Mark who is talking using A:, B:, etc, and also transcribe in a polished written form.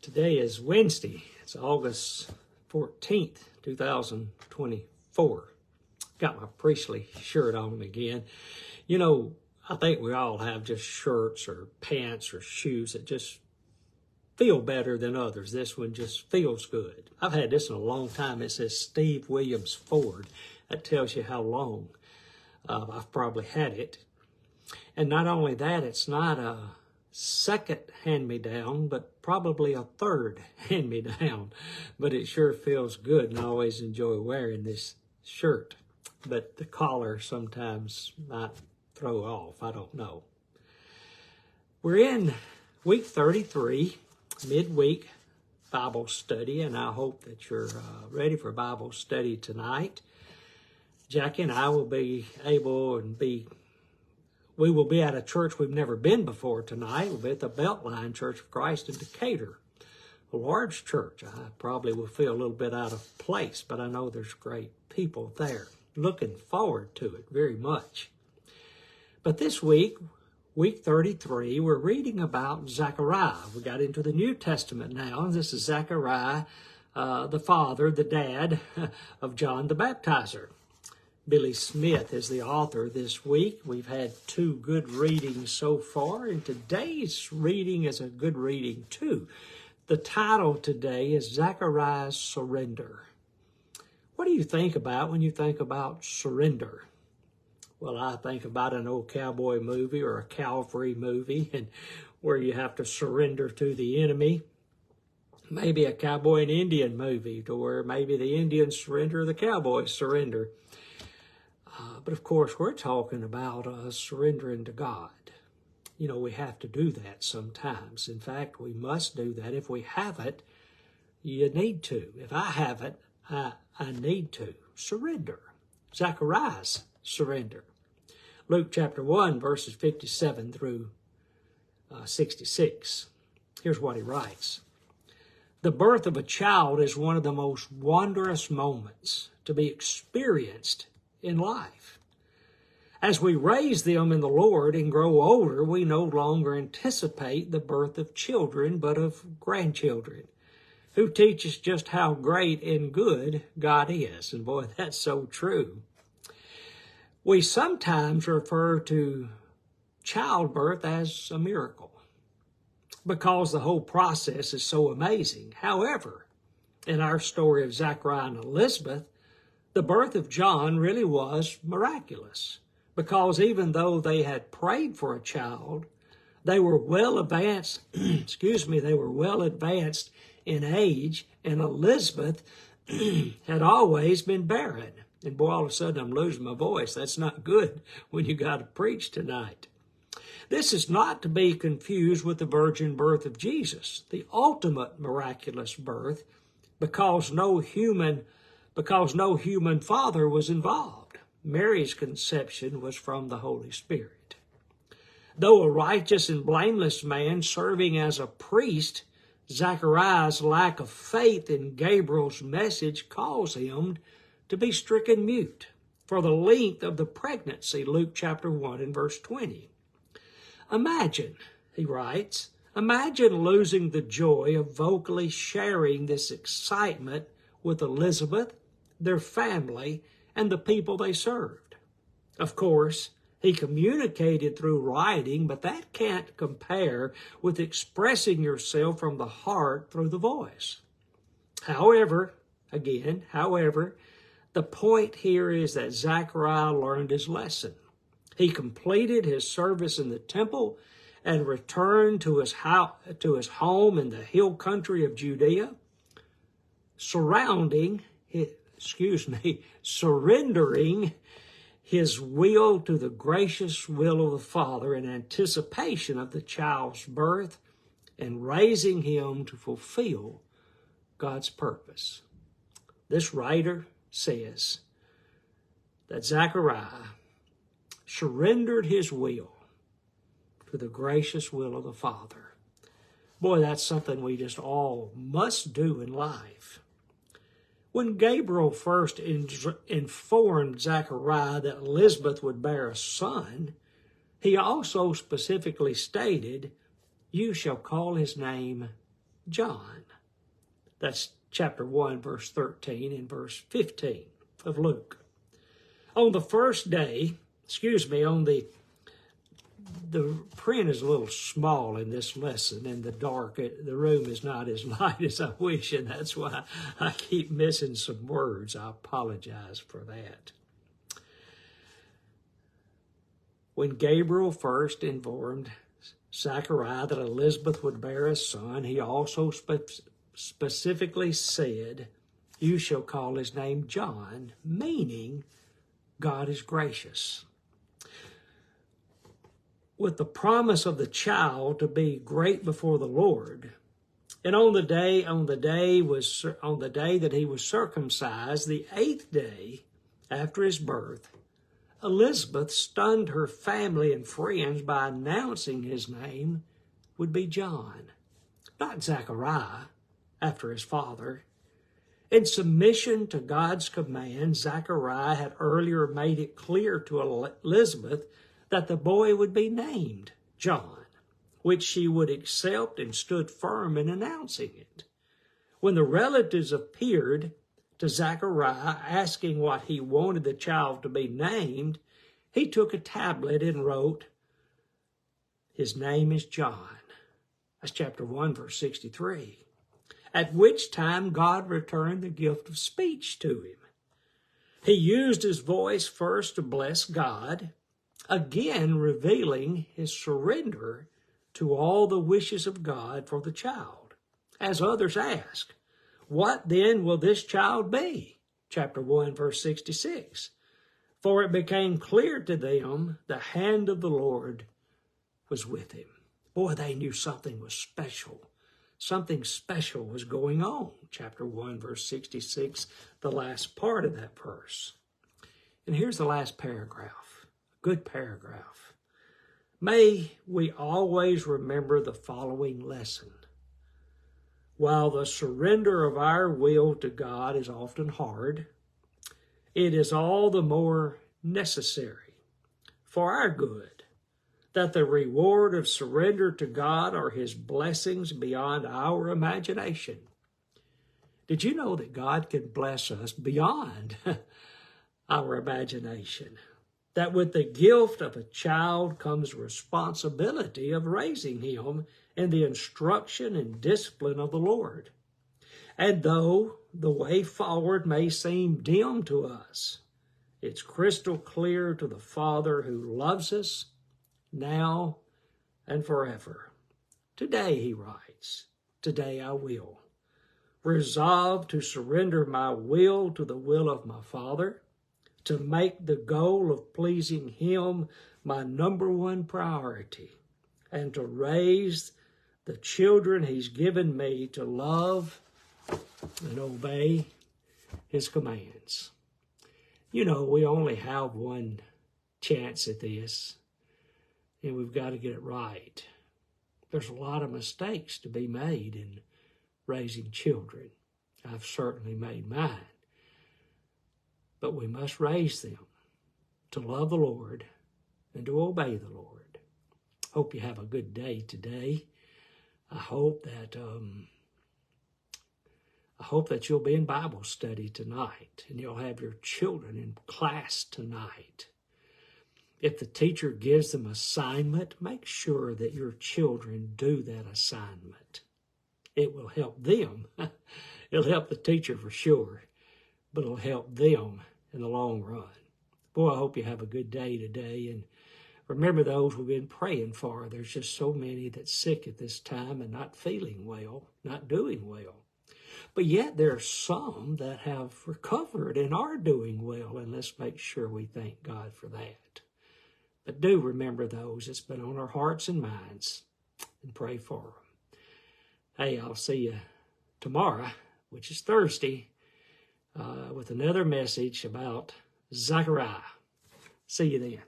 A: Today is Wednesday. It's August 14th, 2024. Got my priestly shirt on again. You know, I think we all have just shirts or pants or shoes that just feel better than others. This one just feels good. I've had this in a long time. It says Steve Williams Ford. That tells you how long I've probably had it. And not only that, it's not a second hand-me-down, but probably a third hand-me-down. But it sure feels good, and I always enjoy wearing this shirt. But the collar sometimes might throw off. I don't know. We're in week 33, midweek Bible study, and I hope that you're ready for Bible study tonight. Jackie and I will be able we will be at a church we've never been before tonight. We'll be at the Beltline Church of Christ in Decatur, a large church. I probably will feel a little bit out of place, but I know there's great people there. Looking forward to it very much. But this week, week 33, we're reading about Zechariah. We got into the New Testament now. This is Zechariah, the father, the dad of John the Baptizer. Billy Smith is the author this week. We've had two good readings so far, and today's reading is a good reading too. The title today is Zechariah's Surrender. What do you think about when you think about surrender? Well, I think about an old cowboy movie or a Calvary movie, and where you have to surrender to the enemy. Maybe a cowboy and Indian movie to where maybe the Indians surrender, the cowboys surrender. But of course, we're talking about surrendering to God. You know, we have to do that sometimes. In fact, we must do that. If we haven't, you need to. If I haven't, I need to. Surrender. Zechariah's surrender. Luke chapter 1, verses 57 through 66. Here's what he writes. The birth of a child is one of the most wondrous moments to be experienced in life. As we raise them in the Lord and grow older, we no longer anticipate the birth of children, but of grandchildren, who teach us just how great and good God is. And boy, that's so true. We sometimes refer to childbirth as a miracle because the whole process is so amazing. However, in our story of Zechariah and Elizabeth, the birth of John really was miraculous because even though they had prayed for a child, they were well advanced, they were well advanced in age, and Elizabeth had always been barren. And boy, all of a sudden I'm losing my voice. That's not good when you got to preach tonight. This is not to be confused with the virgin birth of Jesus, the ultimate miraculous birth, because no human father was involved. Mary's conception was from the Holy Spirit. Though a righteous and blameless man serving as a priest, Zechariah's lack of faith in Gabriel's message caused him to be stricken mute for the length of the pregnancy, Luke chapter 1 and verse 20. Imagine, he writes, imagine losing the joy of vocally sharing this excitement with Elizabeth, their family, and the people they served. Of course, he communicated through writing, but that can't compare with expressing yourself from the heart through the voice. However, the point here is that Zechariah learned his lesson. He completed his service in the temple and returned to his home in the hill country of Judea, surrendering his will to the gracious will of the Father in anticipation of the child's birth and raising him to fulfill God's purpose. This writer says that Zechariah surrendered his will to the gracious will of the Father. Boy, that's something we just all must do in life. When Gabriel first informed Zechariah that Elizabeth would bear a son, he also specifically stated, "You shall call his name John. That's chapter 1, verse 13 and verse 15 of Luke. On the first day, on the print is a little small in this lesson. In the dark, the room is not as light as I wish, and that's why I keep missing some words. I apologize for that. When Gabriel first informed Zechariah that Elizabeth would bear a son, he also specifically said, "You shall call his name John," meaning God is gracious. With the promise of the child to be great before the Lord, and on the day that he was circumcised, the 8th day after his birth, Elizabeth stunned her family and friends by announcing his name would be John, not Zechariah, after his father. In submission to God's command, Zechariah had earlier made it clear to Elizabeth that the boy would be named John, which she would accept, and stood firm in announcing it. When the relatives appeared to Zechariah asking what he wanted the child to be named, he took a tablet and wrote, "His name is John." That's chapter 1, verse 63. At which time God returned the gift of speech to him. He used his voice first to bless God, again revealing his surrender to all the wishes of God for the child. As others ask, "What then will this child be?" Chapter 1, verse 66. For it became clear to them the hand of the Lord was with him. Boy, they knew something was special. Something special was going on. Chapter 1, verse 66, the last part of that verse. And here's the last paragraph, a good paragraph. May we always remember the following lesson. While the surrender of our will to God is often hard, it is all the more necessary for our good that the reward of surrender to God are his blessings beyond our imagination. Did you know that God can bless us beyond our imagination? That with the gift of a child comes responsibility of raising him in the instruction and discipline of the Lord. And though the way forward may seem dim to us, it's crystal clear to the Father who loves us now and forever. Today, he writes, today I will. Resolve to surrender my will to the will of my Father, to make the goal of pleasing him my number one priority, and to raise the children he's given me to love and obey his commands. You know, we only have one chance at this, and we've got to get it right. There's a lot of mistakes to be made in raising children. I've certainly made mine. But we must raise them to love the Lord and to obey the Lord. Hope you have a good day today. I hope that you'll be in Bible study tonight and you'll have your children in class tonight. If the teacher gives them assignment, make sure that your children do that assignment. It will help them. It'll help the teacher for sure, but it'll help them in the long run. Boy, I hope you have a good day today. And remember those we've been praying for. There's just so many that's sick at this time and not feeling well, not doing well. But yet there are some that have recovered and are doing well, and let's make sure we thank God for that. But do remember those that's been on our hearts and minds and pray for them. Hey, I'll see you tomorrow, which is Thursday, with another message about Zechariah. See you then.